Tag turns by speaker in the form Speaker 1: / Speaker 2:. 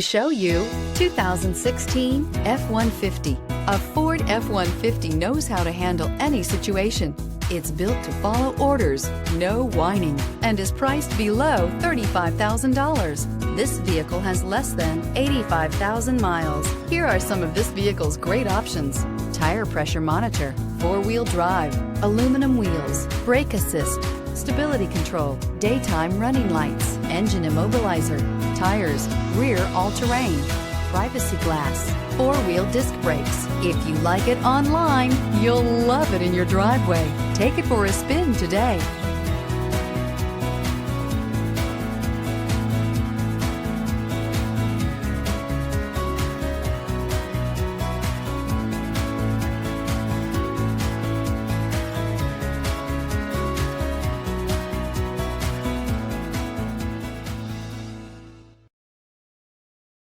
Speaker 1: Show you 2016 F-150. A Ford F-150 knows how to handle any situation. It's built to follow orders, no whining, and is priced below $35,000. This vehicle has less than 85,000 miles. Here are some of this vehicle's great options: tire pressure monitor, four-wheel drive, aluminum wheels, brake assist, stability control, daytime running lights, engine immobilizer, tires, rear all-terrain, privacy glass, four-wheel disc brakes. If you like it online, you'll love it in your driveway. Take it for a spin today.